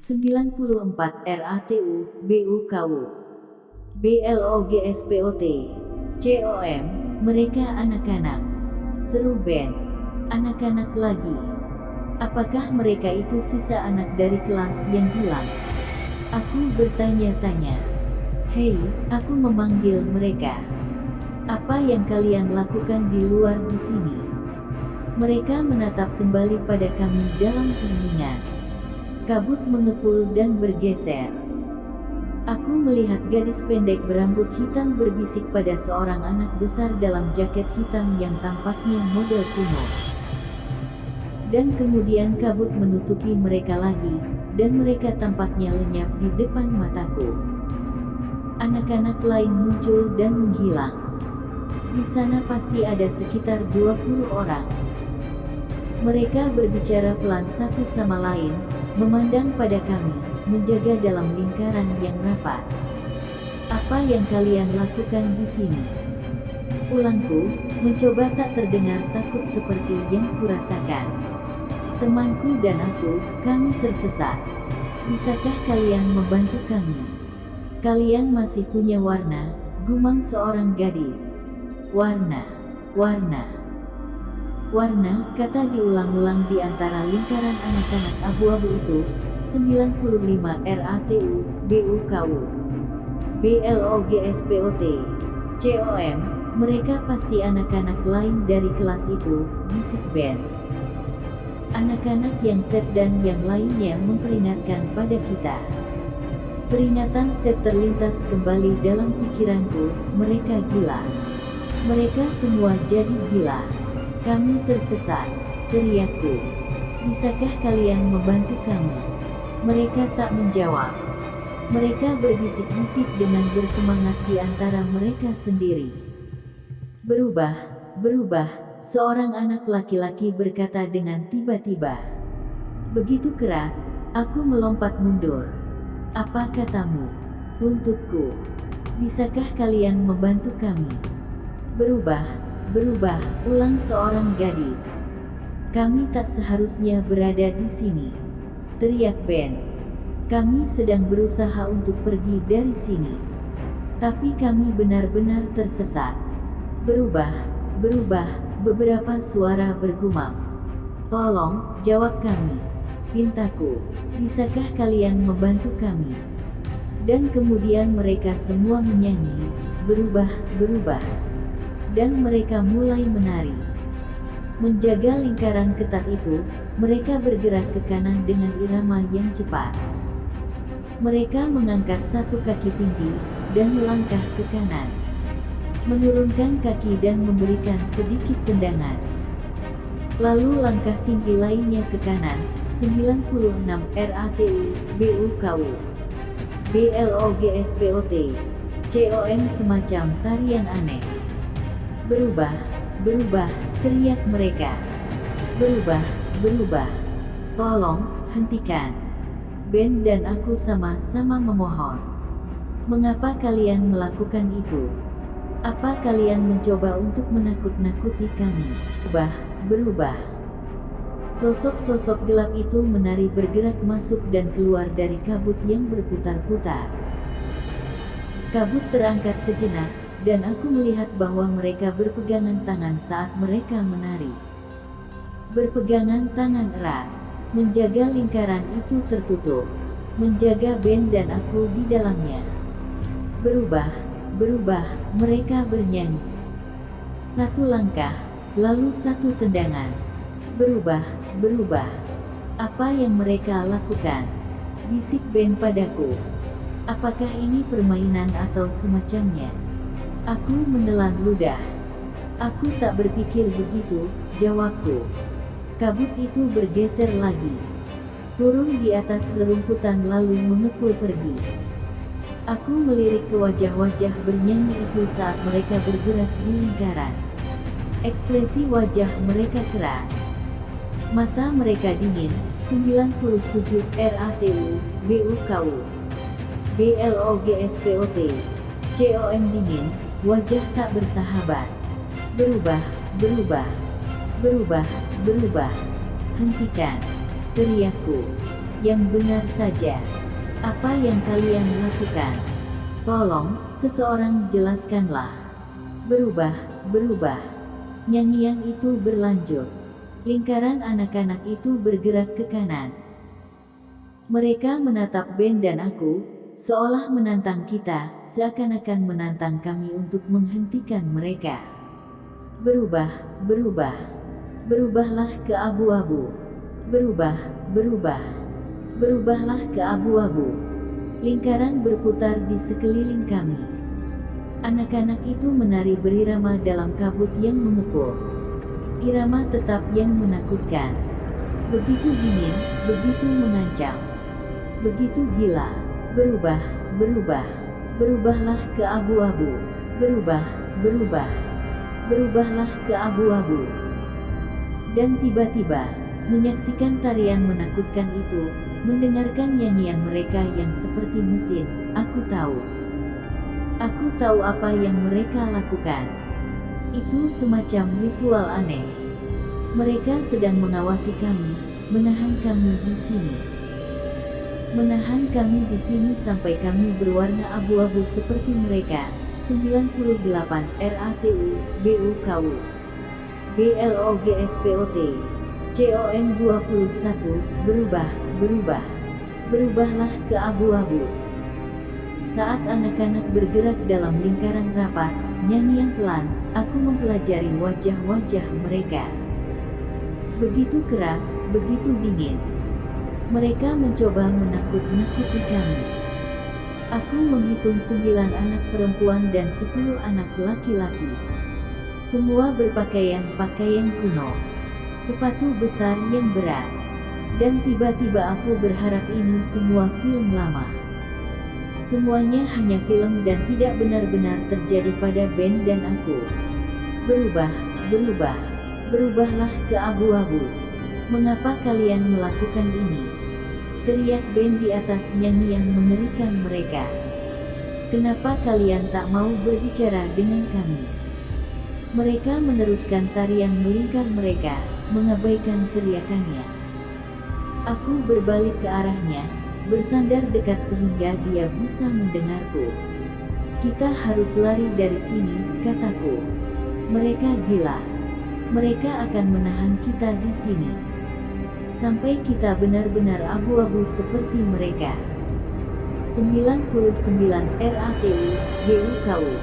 94 RATU, BUKU, BLOGSPOT, COM, mereka anak-anak. Seru band. Anak-anak lagi. Apakah mereka itu sisa anak dari kelas yang hilang? Aku bertanya-tanya. Hei, aku memanggil mereka. Apa yang kalian lakukan di luar di sini? Mereka menatap kembali pada kami dalam keheningan. Kabut mengepul dan bergeser. Aku melihat gadis pendek berambut hitam berbisik pada seorang anak besar dalam jaket hitam yang tampaknya model kuno. Dan kemudian kabut menutupi mereka lagi, dan mereka tampaknya lenyap di depan mataku. Anak-anak lain muncul dan menghilang. Di sana pasti ada sekitar 20 orang. Mereka berbicara pelan satu sama lain, memandang pada kami, menjaga dalam lingkaran yang rapat. Apa yang kalian lakukan di sini? Ulangku, mencoba tak terdengar takut seperti yang kurasakan. Temanku dan aku, kami tersesat. Bisakah kalian membantu kami? Kalian masih punya warna, gumam seorang gadis. Warna, warna. Warna, kata diulang-ulang di antara lingkaran anak-anak abu-abu itu. 95 RATU, BUKU, BLOGSPOT, COM, mereka pasti anak-anak lain dari kelas itu, bisik Ben. Anak-anak yang set dan yang lainnya memperingatkan pada kita. Peringatan set terlintas kembali dalam pikiranku, mereka gila. Mereka semua jadi gila. Kami tersesat, teriakku. Bisakah kalian membantu kami? Mereka tak menjawab. Mereka berbisik-bisik dengan bersemangat di antara mereka sendiri. Berubah, berubah, seorang anak laki-laki berkata dengan tiba-tiba. Begitu keras, aku melompat mundur. Apa katamu? Tuntutku. Bisakah kalian membantu kami? Berubah. Berubah, ulang seorang gadis. Kami tak seharusnya berada di sini. Teriak Ben. Kami sedang berusaha untuk pergi dari sini. Tapi kami benar-benar tersesat. Berubah, berubah, beberapa suara bergumam. Tolong, jawab kami. Pintaku, bisakah kalian membantu kami? Dan kemudian mereka semua menyanyi, berubah, berubah. Dan mereka mulai menari. Menjaga lingkaran ketat itu, mereka bergerak ke kanan dengan irama yang cepat. Mereka mengangkat satu kaki tinggi, dan melangkah ke kanan. Menurunkan kaki dan memberikan sedikit tendangan. Lalu langkah tinggi lainnya ke kanan, 96 RATU, BUKU, BLOGSPOT, COM semacam tarian aneh. Berubah, berubah, teriak mereka. Berubah, berubah. Tolong, hentikan. Ben dan aku sama-sama memohon. Mengapa kalian melakukan itu? Apa kalian mencoba untuk menakut-nakuti kami? Berubah, berubah. Sosok-sosok gelap itu menari bergerak masuk dan keluar dari kabut yang berputar-putar. Kabut terangkat sejenak, dan aku melihat bahwa mereka berpegangan tangan saat mereka menari. Berpegangan tangan erat, menjaga lingkaran itu tertutup, menjaga Ben dan aku di dalamnya. Berubah, berubah, mereka bernyanyi. Satu langkah, lalu satu tendangan. Berubah, berubah. Apa yang mereka lakukan? Bisik Ben padaku. Apakah ini permainan atau semacamnya? Aku menelan ludah. Aku tak berpikir begitu, jawabku. Kabut itu bergeser lagi. Turun di atas rerumputan lalu mengepul pergi. Aku melirik ke wajah-wajah bernyanyi itu saat mereka bergerak di lingkaran. Ekspresi wajah mereka keras. Mata mereka dingin, 97 RATU, BUKU, BLOGSPOT, COM dingin. Wajah tak bersahabat. Berubah, berubah, berubah, berubah. Hentikan, teriakku. Yang benar saja. Apa yang kalian lakukan? Tolong, seseorang jelaskanlah. Berubah, berubah. Nyanyian itu berlanjut. Lingkaran anak-anak itu bergerak ke kanan. Mereka menatap Ben dan aku, seolah menantang kita, seakan-akan menantang kami untuk menghentikan mereka. Berubah, berubah. Berubahlah ke abu-abu. Berubah, berubah. Berubahlah ke abu-abu. Lingkaran berputar di sekeliling kami. Anak-anak itu menari berirama dalam kabut yang mengepul. Irama tetap yang menakutkan. Begitu dingin, begitu mengancam. Begitu gila. Berubah, berubah. Berubahlah ke abu-abu. Berubah, berubah. Berubahlah ke abu-abu. Dan tiba-tiba, menyaksikan tarian menakutkan itu, mendengarkan nyanyian mereka yang seperti mesin, aku tahu. Aku tahu apa yang mereka lakukan. Itu semacam ritual aneh. Mereka sedang mengawasi kami, menahan kami di sini. Menahan kami di sini sampai kami berwarna abu-abu seperti mereka. 98 RATU, BUKU, BLOGSPOT, COM 21, berubah, berubah. Berubahlah ke abu-abu. Saat anak-anak bergerak dalam lingkaran rapat, nyanyian pelan, aku mempelajari wajah-wajah mereka. Begitu keras, begitu dingin. Mereka mencoba menakut-nakuti kami. Aku menghitung 9 anak perempuan dan 10 anak laki-laki. Semua berpakaian pakaian kuno. Sepatu besar yang berat. Dan tiba-tiba aku berharap ini semua film lama. Semuanya hanya film dan tidak benar-benar terjadi pada Ben dan aku. Berubah, berubah. Berubahlah ke abu-abu. Mengapa kalian melakukan ini? Teriak Ben di atas nyanyian mengerikan mereka. Kenapa kalian tak mau berbicara dengan kami? Mereka meneruskan tarian melingkar mereka, mengabaikan teriakannya. Aku berbalik ke arahnya, bersandar dekat sehingga dia bisa mendengarku. Kita harus lari dari sini, kataku. Mereka gila. Mereka akan menahan kita di sini. Sampai kita benar-benar abu-abu seperti mereka. 99 RATU, BUKU,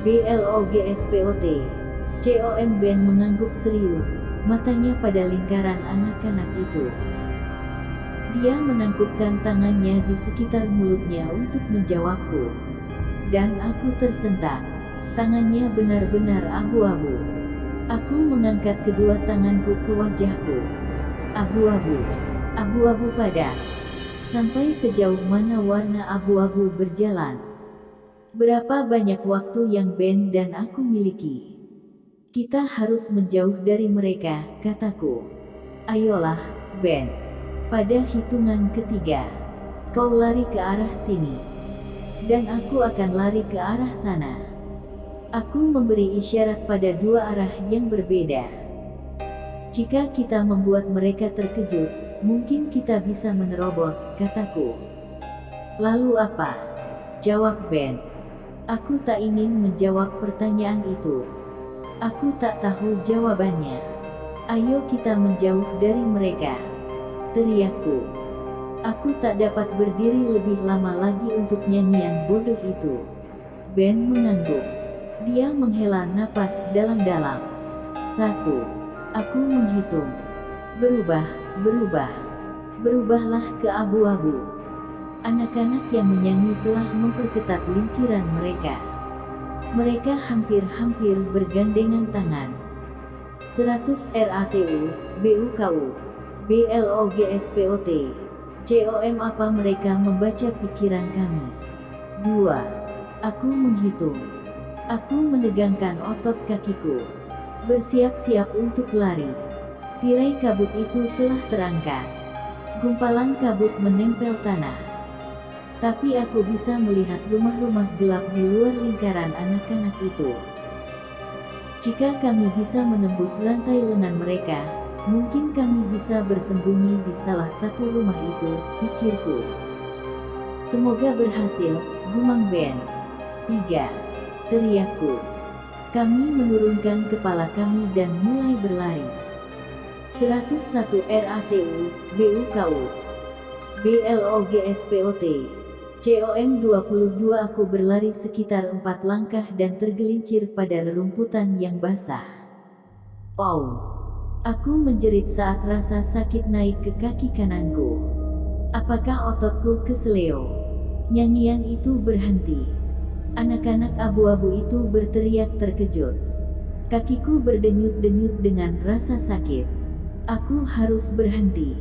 BLOGSPOT, COM. Ben mengangguk serius, matanya pada lingkaran anak-anak itu. Dia menangkupkan tangannya di sekitar mulutnya untuk menjawabku. Dan aku tersentak. Tangannya benar-benar abu-abu. Aku mengangkat kedua tanganku ke wajahku. Abu-abu. Abu-abu padat. Sampai sejauh mana warna abu-abu berjalan? Berapa banyak waktu yang Ben dan aku miliki? Kita harus menjauh dari mereka, kataku. Ayolah, Ben. Pada hitungan ketiga, kau lari ke arah sini. Dan aku akan lari ke arah sana. Aku memberi isyarat pada dua arah yang berbeda. Jika kita membuat mereka terkejut, mungkin kita bisa menerobos, kataku. Lalu apa? Jawab Ben. Aku tak ingin menjawab pertanyaan itu. Aku tak tahu jawabannya. Ayo kita menjauh dari mereka, teriakku. Aku tak dapat berdiri lebih lama lagi untuk nyanyian bodoh itu. Ben mengangguk. Dia menghela napas dalam-dalam. 1. Aku menghitung. Berubah, berubah. Berubahlah ke abu-abu. Anak-anak yang menyanyi telah memperketat lingkiran mereka. Mereka hampir-hampir bergandengan tangan. 100 RATU, BUKU, BLOGSPOT, COM. Apa mereka membaca pikiran kami? 2. Aku menghitung. Aku menegangkan otot kakiku. Bersiap-siap untuk lari. Tirai kabut itu telah terangkat. Gumpalan kabut menempel tanah. Tapi aku bisa melihat rumah-rumah gelap di luar lingkaran anak-anak itu. Jika kami bisa menembus rantai lengan mereka, Mungkin kami bisa bersembunyi di salah satu rumah itu, pikirku. Semoga berhasil, gumam Ben. 3. Teriakku. Kami menurunkan kepala kami dan mulai berlari. 101 RATU, BUKU, BLOGSPOT, COM 22. Aku berlari sekitar 4 langkah dan tergelincir pada rerumputan yang basah. Oh! Aku menjerit saat rasa sakit naik ke kaki kananku. Apakah ototku keseleo? Nyanyian itu berhenti. Anak-anak abu-abu itu berteriak terkejut. Kakiku berdenyut-denyut dengan rasa sakit. Aku harus berhenti.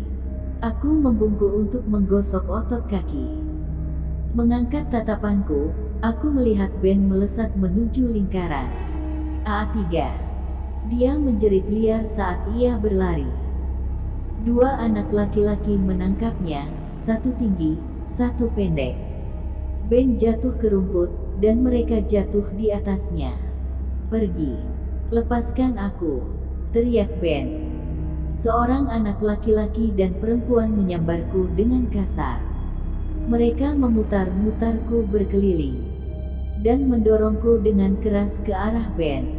Aku membungkuk untuk menggosok otot kaki. Mengangkat tatapanku, aku melihat Ben melesat menuju lingkaran. AA3. Dia menjerit liar saat ia berlari. 2 anak laki-laki menangkapnya, satu tinggi, satu pendek. Ben jatuh ke rumput, dan mereka jatuh di atasnya. Pergi. Lepaskan aku, teriak Ben. Seorang anak laki-laki dan perempuan menyambarku dengan kasar. Mereka memutar-mutarku berkeliling, dan mendorongku dengan keras ke arah Ben.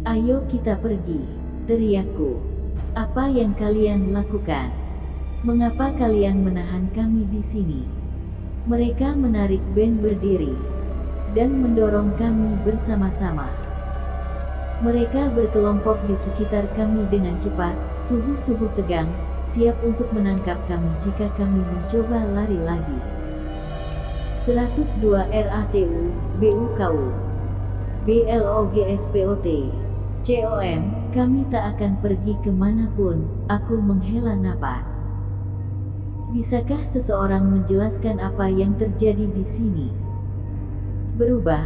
Ayo kita pergi, teriakku. Apa yang kalian lakukan? Mengapa kalian menahan kami di sini? Mereka menarik Ben berdiri dan mendorong kami bersama-sama. Mereka berkelompok di sekitar kami dengan cepat, tubuh-tubuh tegang, siap untuk menangkap kami jika kami mencoba lari lagi. 102 RATU, BUKU, BLOGSPOT, COM, kami tak akan pergi kemanapun. Aku menghela napas. Bisakah seseorang menjelaskan apa yang terjadi di sini? Berubah,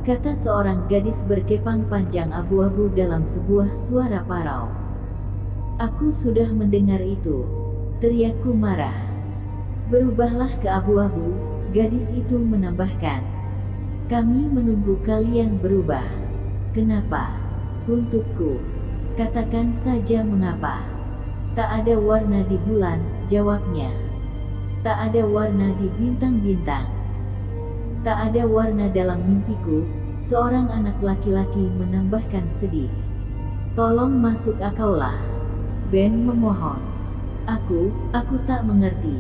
kata seorang gadis berkepang panjang abu-abu dalam sebuah suara parau. Aku sudah mendengar itu, teriakku marah. Berubahlah ke abu-abu, gadis itu menambahkan. Kami menunggu kalian berubah. Kenapa? Untukku. Katakan saja mengapa. Tak ada warna di bulan, jawabnya. Tak ada warna di bintang-bintang. Tak ada warna dalam mimpiku, seorang anak laki-laki menambahkan sedih. Tolong masuk akaulah. Ben memohon. Aku tak mengerti.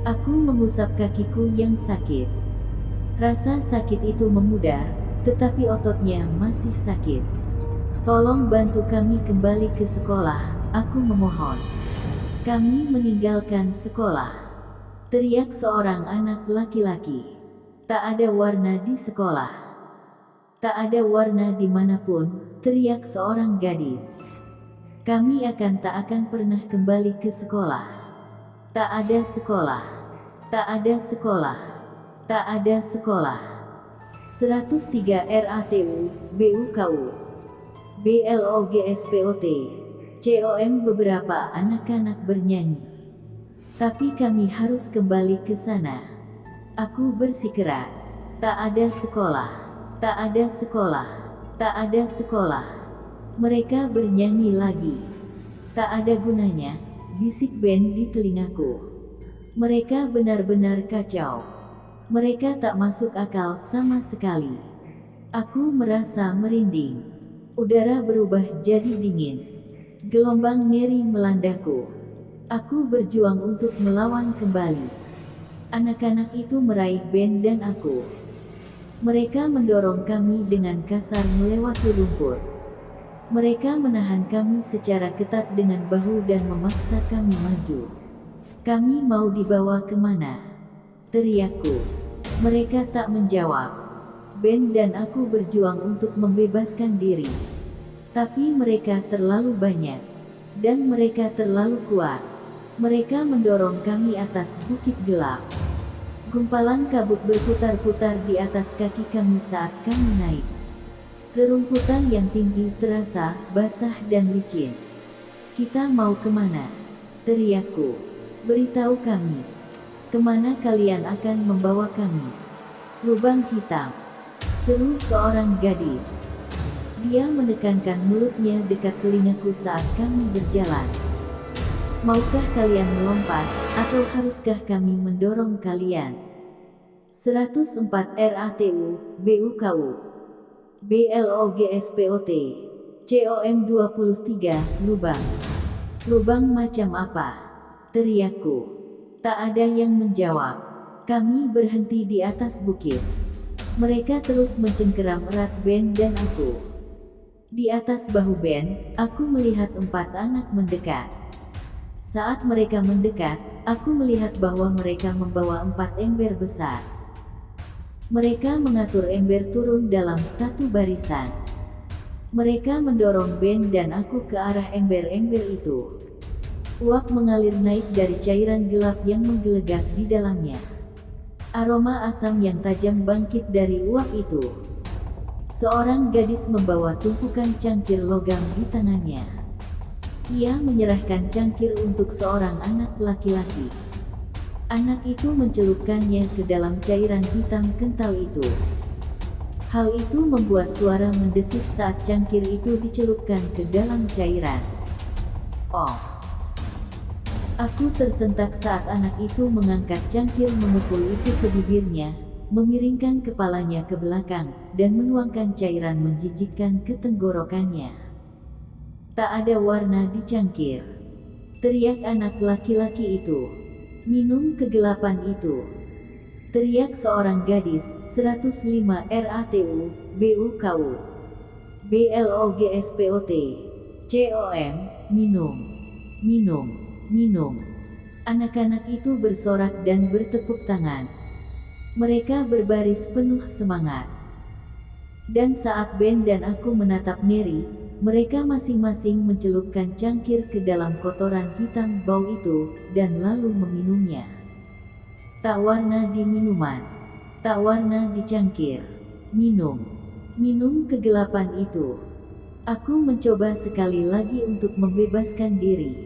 Aku mengusap kakiku yang sakit. Rasa sakit itu memudar, tetapi ototnya masih sakit. Tolong bantu kami kembali ke sekolah, aku memohon. Kami meninggalkan sekolah, teriak seorang anak laki-laki. Tak ada warna di sekolah. Tak ada warna dimanapun, teriak seorang gadis. Kami tak akan pernah kembali ke sekolah. Tak ada sekolah. Tak ada sekolah. Tak ada sekolah. 103 RATU, BUKU, BLOGSPOT, COM. Beberapa anak-anak bernyanyi. Tapi kami harus kembali ke sana. Aku bersikeras. Tak ada sekolah. Tak ada sekolah. Tak ada sekolah. Mereka bernyanyi lagi. Tak ada gunanya, bisik Ben di telingaku. Mereka benar-benar kacau. Mereka tak masuk akal sama sekali. Aku merasa merinding. Udara berubah jadi dingin. Gelombang ngeri melandaku. Aku berjuang untuk melawan kembali. Anak-anak itu meraih Ben dan aku. Mereka mendorong kami dengan kasar melewati rumput. Mereka menahan kami secara ketat dengan bahu dan memaksa kami maju. Kami mau dibawa kemana? Teriakku. Mereka tak menjawab. Ben dan aku berjuang untuk membebaskan diri. Tapi mereka terlalu banyak. Dan mereka terlalu kuat. Mereka mendorong kami atas bukit gelap. Gumpalan kabut berputar-putar di atas kaki kami saat kami naik. Rerumputan yang tinggi terasa basah dan licin. Kita mau kemana? Teriakku. Beritahu kami. Kemana kalian akan membawa kami? Lubang hitam. Seru seorang gadis. Dia menekankan mulutnya dekat telingaku saat kami berjalan. Maukah kalian melompat, atau haruskah kami mendorong kalian? 104 RATU, BUKU, BLOGSPOT, COM 23, lubang. Lubang macam apa? Teriakku. Tak ada yang menjawab. Kami berhenti di atas bukit. Mereka terus mencengkeram erat Ben dan aku. Di atas bahu Ben, aku melihat 4 anak mendekat. Saat mereka mendekat, aku melihat bahwa mereka membawa 4 ember besar. Mereka mengatur ember turun dalam satu barisan. Mereka mendorong Ben dan aku ke arah ember-ember itu. Uap mengalir naik dari cairan gelap yang menggelegak di dalamnya. Aroma asam yang tajam bangkit dari uap itu. Seorang gadis membawa tumpukan cangkir logam di tangannya. Ia menyerahkan cangkir untuk seorang anak laki-laki. Anak itu mencelupkannya ke dalam cairan hitam kental itu. Hal itu membuat suara mendesis saat cangkir itu dicelupkan ke dalam cairan. Oh! Aku tersentak saat anak itu mengangkat cangkir mengepul itu ke bibirnya, memiringkan kepalanya ke belakang, dan menuangkan cairan menjijikkan ke tenggorokannya. Tak ada warna di cangkir. Teriak anak laki-laki itu. Minum kegelapan itu. Teriak seorang gadis, 105 RATU, BUKU, BLOGSPOT, COM, minum, minum, minum. Anak-anak itu bersorak dan bertepuk tangan. Mereka berbaris penuh semangat. Dan saat Ben dan aku menatap Mary, mereka masing-masing mencelupkan cangkir ke dalam kotoran hitam bau itu, dan lalu meminumnya. Tak warna di minuman. Tak warna di cangkir. Minum. Minum kegelapan itu. Aku mencoba sekali lagi untuk membebaskan diri.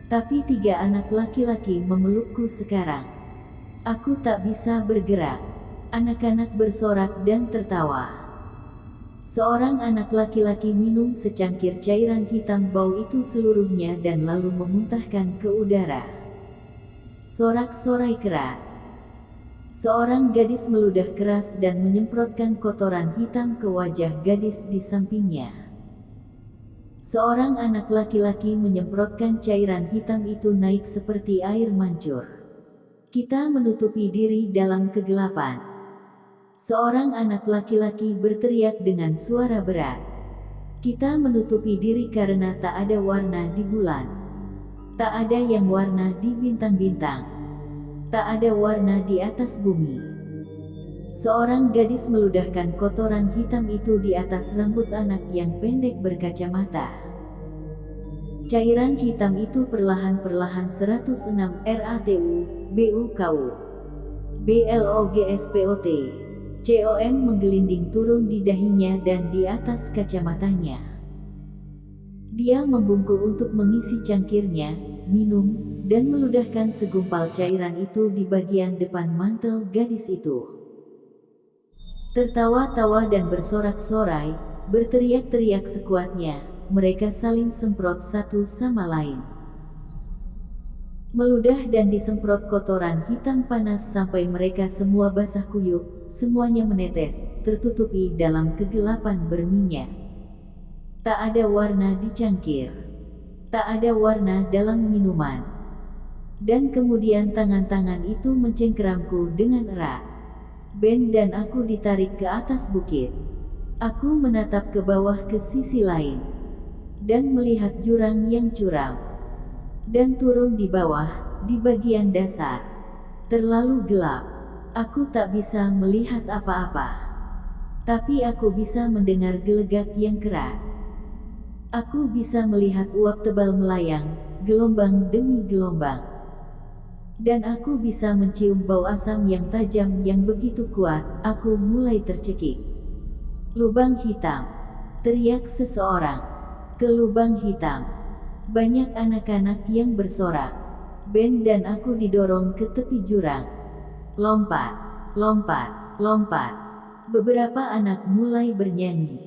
Tapi 3 anak laki-laki memelukku sekarang. Aku tak bisa bergerak. Anak-anak bersorak dan tertawa. Seorang anak laki-laki minum secangkir cairan hitam bau itu seluruhnya dan lalu memuntahkan ke udara. Sorak-sorai keras. Seorang gadis meludah keras dan menyemprotkan kotoran hitam ke wajah gadis di sampingnya. Seorang anak laki-laki menyemprotkan cairan hitam itu naik seperti air mancur. Kita menutupi diri dalam kegelapan. Seorang anak laki-laki berteriak dengan suara berat. Kita menutupi diri karena tak ada warna di bulan. Tak ada yang warna di bintang-bintang. Tak ada warna di atas bumi. Seorang gadis meludahkan kotoran hitam itu di atas rambut anak yang pendek berkacamata. Cairan hitam itu perlahan-perlahan 106 RATU, BUKU, BLOGSPOT, COM menggelinding turun di dahinya dan di atas kacamatanya. Dia membungkuk untuk mengisi cangkirnya, minum, dan meludahkan segumpal cairan itu di bagian depan mantel gadis itu. Tertawa-tawa dan bersorak-sorai, berteriak-teriak sekuatnya, mereka saling semprot satu sama lain. Meludah dan disemprot kotoran hitam panas sampai mereka semua basah kuyup. Semuanya menetes, tertutupi dalam kegelapan berminyak. Tak ada warna di cangkir. Tak ada warna dalam minuman. Dan kemudian tangan-tangan itu mencengkeramku dengan erat. Ben dan aku ditarik ke atas bukit. Aku menatap ke bawah ke sisi lain. Dan melihat jurang yang curam. Dan turun di bawah, di bagian dasar. Terlalu gelap. Aku tak bisa melihat apa-apa. Tapi aku bisa mendengar gelegak yang keras. Aku bisa melihat uap tebal melayang, gelombang demi gelombang. Dan aku bisa mencium bau asam yang tajam yang begitu kuat, aku mulai tercekik. Lubang hitam. Teriak seseorang. Ke lubang hitam. Banyak anak-anak yang bersorak. Ben dan aku didorong ke tepi jurang. Lompat, lompat, lompat. Beberapa anak mulai bernyanyi.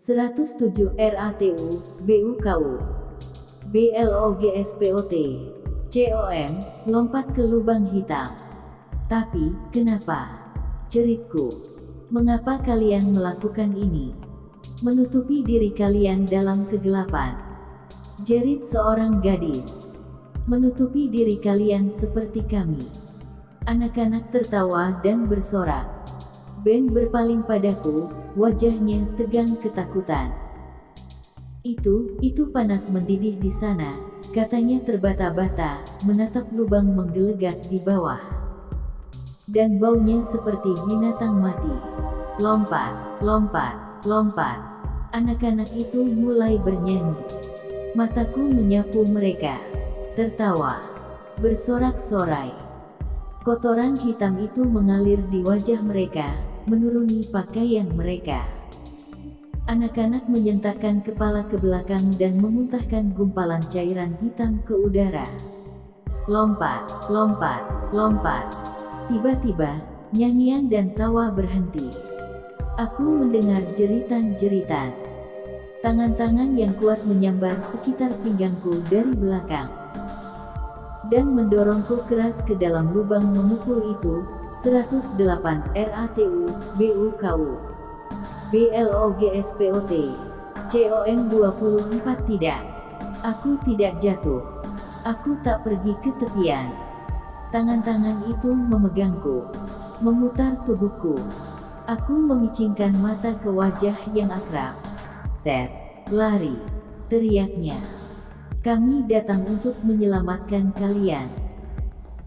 107 RATU, BUKU, BLOGSPOT, COM, lompat ke lubang hitam. Tapi, kenapa? Ceritku. Mengapa kalian melakukan ini? Menutupi diri kalian dalam kegelapan. Jerit seorang gadis. Menutupi diri kalian seperti kami. Anak-anak tertawa dan bersorak. Ben berpaling padaku, wajahnya tegang ketakutan. Itu panas mendidih di sana, katanya terbata-bata, menatap lubang menggelegak di bawah. Dan baunya seperti binatang mati. Lompat, lompat, lompat. Anak-anak itu mulai bernyanyi. Mataku menyapu mereka. Tertawa. Bersorak-sorai. Kotoran hitam itu mengalir di wajah mereka, menuruni pakaian mereka. Anak-anak menyentakkan kepala ke belakang dan memuntahkan gumpalan cairan hitam ke udara. Lompat, lompat, lompat. Tiba-tiba, nyanyian dan tawa berhenti. Aku mendengar jeritan-jeritan. Tangan-tangan yang kuat menyambar sekitar pinggangku dari belakang dan mendorongku keras ke dalam lubang memukul itu. 108 RATU, BUKU, BLOGSPOT, COM 24. Tidak. Aku tidak jatuh. Aku tak pergi ke tepian. Tangan-tangan itu memegangku, memutar tubuhku. Aku memicingkan mata ke wajah yang akrab. Set, lari, teriaknya. Kami datang untuk menyelamatkan kalian.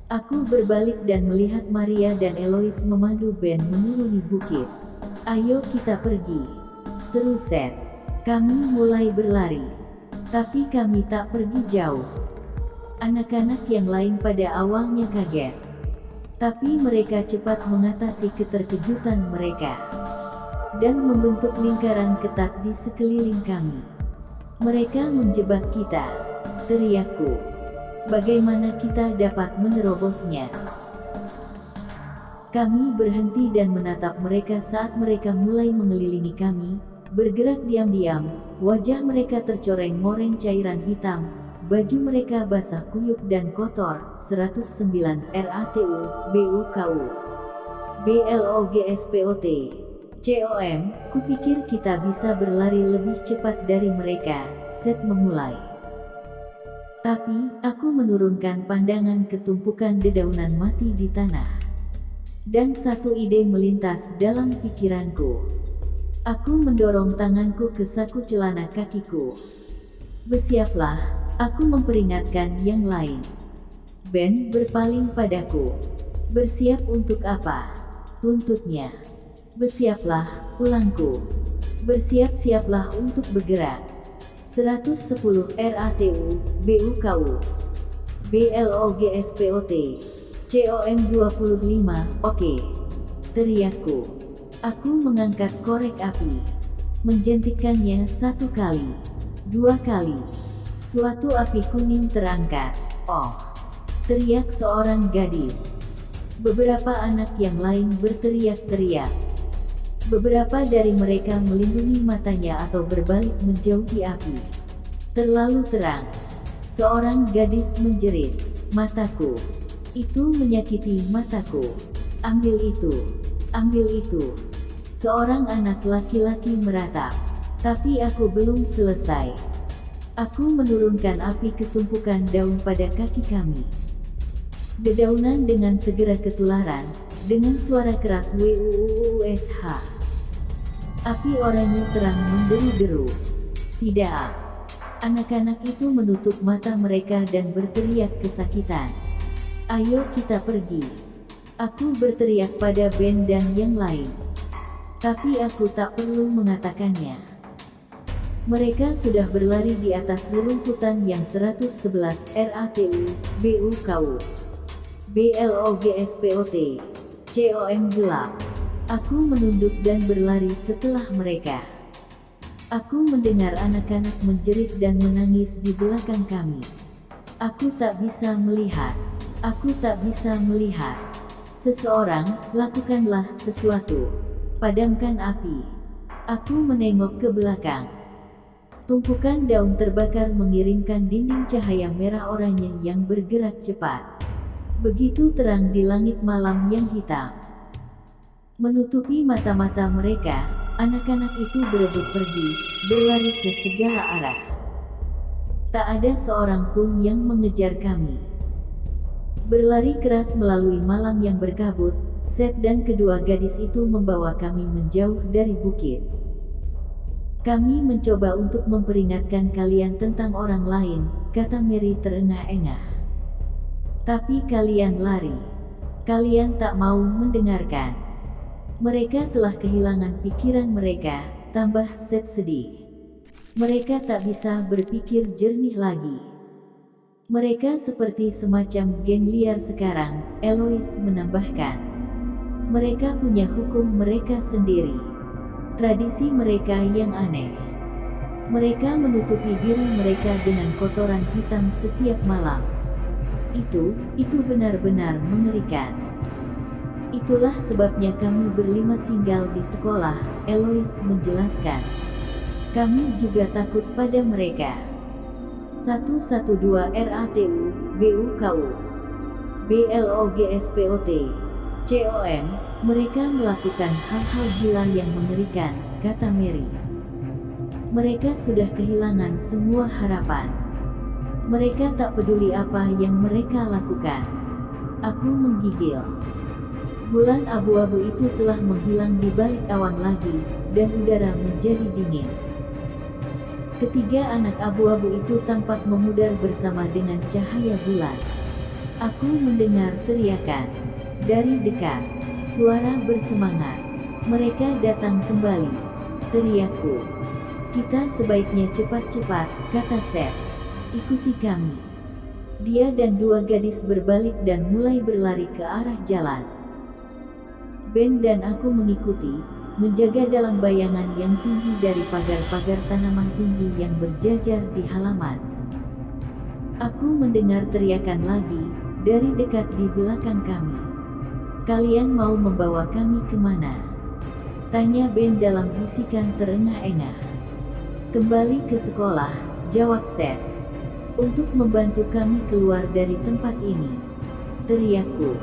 Aku berbalik dan melihat Maria dan Eloise memandu Ben menuruni bukit. Ayo kita pergi, seru Seth. Kami mulai berlari. Tapi kami tak pergi jauh. Anak-anak yang lain pada awalnya kaget. Tapi mereka cepat mengatasi keterkejutan mereka. Dan membentuk lingkaran ketat di sekeliling kami. Mereka menjebak kita, teriakku. Bagaimana kita dapat menerobosnya? Kami berhenti dan menatap mereka saat mereka mulai mengelilingi kami, bergerak diam-diam, wajah mereka tercoreng-moreng cairan hitam, baju mereka basah kuyup dan kotor. 109 RATU, BUKU, BLOGSPOT, COM, kupikir kita bisa berlari lebih cepat dari mereka, Seth memulai. Tapi, aku menurunkan pandangan ke tumpukan dedaunan mati di tanah. Dan satu ide melintas dalam pikiranku. Aku mendorong tanganku ke saku celana kakiku. Bersiaplah, aku memperingatkan yang lain. Ben berpaling padaku. Bersiap untuk apa? Tuntutnya. Bersiaplah, ulangku. Bersiap-siaplah untuk bergerak. 110 RATU, BUKU, BLOGSPOT, COM 25, oke. Teriakku. Aku mengangkat korek api. Menjentikkannya 1 kali, 2 kali. Suatu api kuning terangkat. Oh! Teriak seorang gadis. Beberapa anak yang lain berteriak-teriak. Beberapa dari mereka melindungi matanya atau berbalik menjauhi api. Terlalu terang. Seorang gadis menjerit, "Mataku! Itu menyakiti mataku! Ambil itu! Ambil itu!" Seorang anak laki-laki meratap. Tapi aku belum selesai. Aku menurunkan api ke tumpukan daun pada kaki kami. Dedaunan dengan segera ketularan, dengan suara keras wuuush. Api oranye terang menderu-deru. Tidak. Anak-anak itu menutup mata mereka dan berteriak kesakitan. Ayo kita pergi. Aku berteriak pada Ben dan yang lain. Tapi aku tak perlu mengatakannya. Mereka sudah berlari di atas rerumputan yang 111 RATU, BUKU, BLOGSPOT, COM gelap. Aku menunduk dan berlari setelah mereka. Aku mendengar anak-anak menjerit dan menangis di belakang kami. Aku tak bisa melihat. Aku tak bisa melihat. Seseorang, lakukanlah sesuatu. Padamkan api. Aku menengok ke belakang. Tumpukan daun terbakar mengirimkan dinding cahaya merah oranye yang bergerak cepat. Begitu terang di langit malam yang hitam. Menutupi mata-mata mereka, anak-anak itu berebut pergi, berlari ke segala arah. Tak ada seorang pun yang mengejar kami. Berlari keras melalui malam yang berkabut, Seth dan kedua gadis itu membawa kami menjauh dari bukit. Kami mencoba untuk memperingatkan kalian tentang orang lain, kata Mary terengah-engah. Tapi kalian lari. Kalian tak mau mendengarkan. Mereka telah kehilangan pikiran mereka, tambah Seth sedih. Mereka tak bisa berpikir jernih lagi. Mereka seperti semacam geng liar sekarang, Eloise menambahkan. Mereka punya hukum mereka sendiri. Tradisi mereka yang aneh. Mereka menutupi diri mereka dengan kotoran hitam setiap malam. Itu benar-benar mengerikan. Itulah sebabnya kami berlima tinggal di sekolah, Eloise menjelaskan. Kami juga takut pada mereka. 112 RATU, BUKU, BLOGSPOT, COM, mereka melakukan hal-hal gila yang mengerikan, kata Mary. Mereka sudah kehilangan semua harapan. Mereka tak peduli apa yang mereka lakukan. Aku menggigil. Bulan abu-abu itu telah menghilang di balik awan lagi, dan udara menjadi dingin. Ketiga anak abu-abu itu tampak memudar bersama dengan cahaya bulan. Aku mendengar teriakan. Dari dekat, suara bersemangat. Mereka datang kembali. Teriakku. Kita sebaiknya cepat-cepat, kata Seth. Ikuti kami. Dia dan dua gadis berbalik dan mulai berlari ke arah jalan. Ben dan aku mengikuti, menjaga dalam bayangan yang tinggi dari pagar-pagar tanaman tinggi yang berjajar di halaman. Aku mendengar teriakan lagi, dari dekat di belakang kami. Kalian mau membawa kami kemana? Tanya Ben dalam bisikan terengah-engah. Kembali ke sekolah, jawab Seth. Untuk membantu kami keluar dari tempat ini. Teriakku.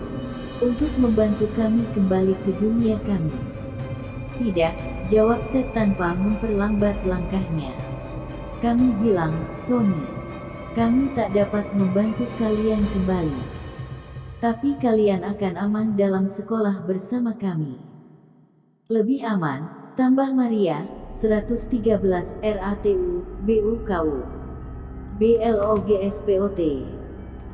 Untuk membantu kami kembali ke dunia kami. Tidak, jawab Seth tanpa memperlambat langkahnya. Kami bilang, Tony. Kami tak dapat membantu kalian kembali. Tapi kalian akan aman dalam sekolah bersama kami. Lebih aman, tambah Maria, 113 RATU, BUKU, BLOGSPOT,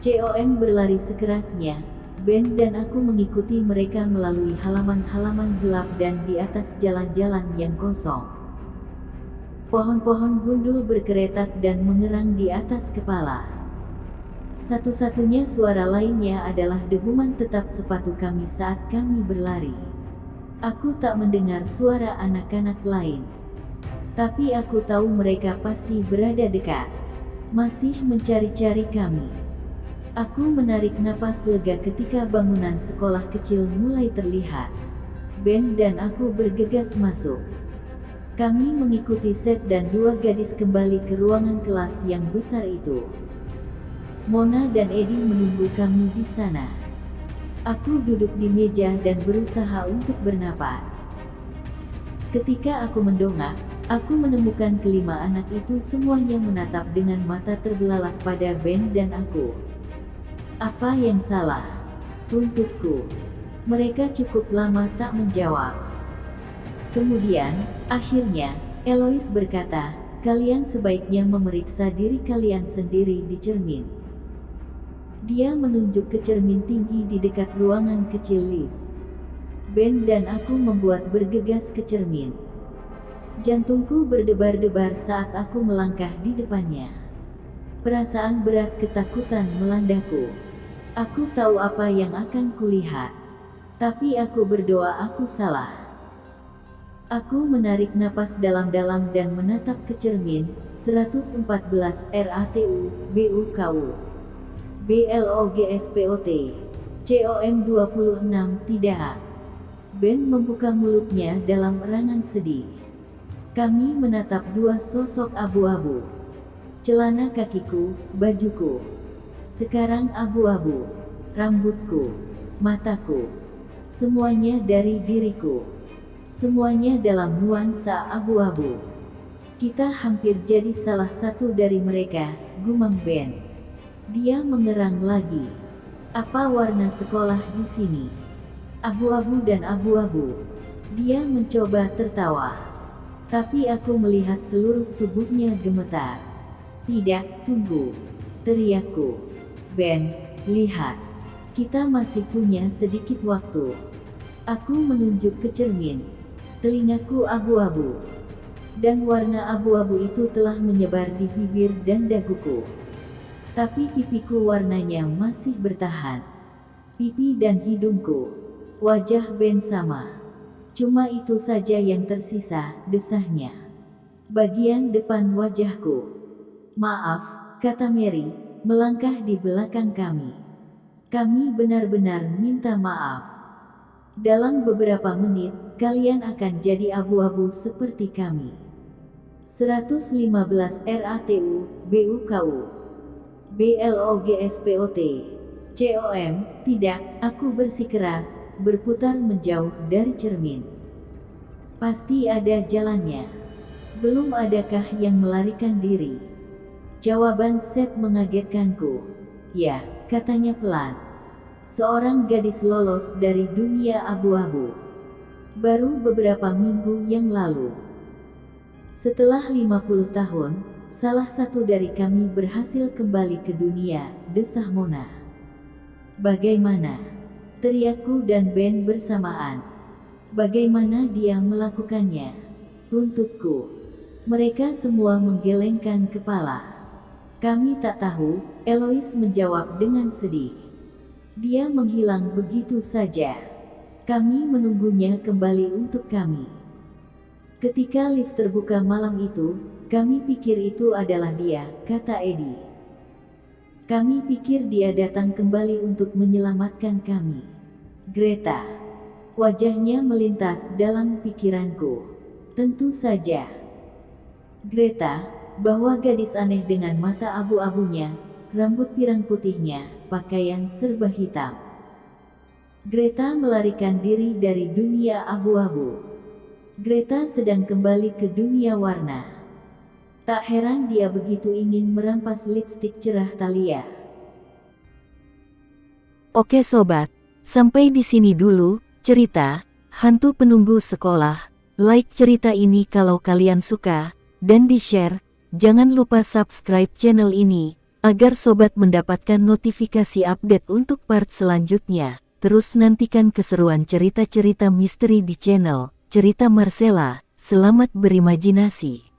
COM berlari sekerasnya. Ben dan aku mengikuti mereka melalui halaman-halaman gelap dan di atas jalan-jalan yang kosong. Pohon-pohon gundul berkeretak dan mengerang di atas kepala. Satu-satunya suara lainnya adalah debuman tetap sepatu kami saat kami berlari. Aku tak mendengar suara anak-anak lain. Tapi aku tahu mereka pasti berada dekat. Masih mencari-cari kami. Aku menarik napas lega ketika bangunan sekolah kecil mulai terlihat. Ben dan aku bergegas masuk. Kami mengikuti Seth dan dua gadis kembali ke ruangan kelas yang besar itu. Mona dan Eddie menunggu kami di sana. Aku duduk di meja dan berusaha untuk bernapas. Ketika aku mendongak, aku menemukan kelima anak itu semuanya menatap dengan mata terbelalak pada Ben dan aku. Apa yang salah? Tuntutku. Mereka cukup lama tak menjawab. Kemudian, akhirnya, Eloise berkata, kalian sebaiknya memeriksa diri kalian sendiri di cermin. Dia menunjuk ke cermin tinggi di dekat ruangan kecil lift. Ben dan aku membuat bergegas ke cermin. Jantungku berdebar-debar saat aku melangkah di depannya. Perasaan berat ketakutan melandaku. Aku tahu apa yang akan kulihat. Tapi aku berdoa aku salah. Aku menarik napas dalam-dalam dan menatap ke cermin. 114 RATU, BUKU, BLOGSPOT, COM 26 tidak. Ben membuka mulutnya dalam erangan sedih. Kami menatap dua sosok abu-abu. Celana kakiku, bajuku. Sekarang abu-abu. Rambutku, mataku. Semuanya dari diriku. Semuanya dalam nuansa abu-abu. Kita hampir jadi salah satu dari mereka, gumam Ben. Dia mengerang lagi. Apa warna sekolah di sini? Abu-abu dan abu-abu. Dia mencoba tertawa. Tapi aku melihat seluruh tubuhnya gemetar. Tidak, tunggu. Teriakku. Ben, lihat. Kita masih punya sedikit waktu. Aku menunjuk ke cermin. Telingaku abu-abu. Dan warna abu-abu itu telah menyebar di bibir dan daguku. Tapi pipiku warnanya masih bertahan. Pipi dan hidungku. Wajah Ben sama. Cuma itu saja yang tersisa, desahnya. Bagian depan wajahku. Maaf, kata Mary, melangkah di belakang kami. Kami benar-benar minta maaf. Dalam beberapa menit, kalian akan jadi abu-abu seperti kami. 115 RATU, BUKU. BLOGSPOT. COM, tidak, aku bersikeras, berputar menjauh dari cermin. Pasti ada jalannya. Belum adakah yang melarikan diri? Jawaban Seth mengagetkanku. Ya, katanya pelan. Seorang gadis lolos dari dunia abu-abu. Baru beberapa minggu yang lalu. Setelah 50 tahun, salah satu dari kami berhasil kembali ke dunia, desah Mona. Bagaimana? Teriakku dan Ben bersamaan. Bagaimana dia melakukannya? Tuntutku. Mereka semua menggelengkan kepala. Kami tak tahu, Eloise menjawab dengan sedih. Dia menghilang begitu saja. Kami menunggunya kembali untuk kami. Ketika lift terbuka malam itu, kami pikir itu adalah dia, kata Eddie. Kami pikir dia datang kembali untuk menyelamatkan kami. Greta. Wajahnya melintas dalam pikiranku. Tentu saja. Greta, bahwa gadis aneh dengan mata abu-abunya, rambut pirang putihnya, pakaian serba hitam. Greta melarikan diri dari dunia abu-abu. Greta sedang kembali ke dunia warna. Tak heran dia begitu ingin merampas lipstik cerah Thalia. Oke sobat, sampai di sini dulu cerita Hantu Penunggu Sekolah. Like cerita ini kalau kalian suka, dan di-share. Jangan lupa subscribe channel ini, agar sobat mendapatkan notifikasi update untuk part selanjutnya. Terus nantikan keseruan cerita-cerita misteri di channel Cerita Marcella. Selamat berimajinasi.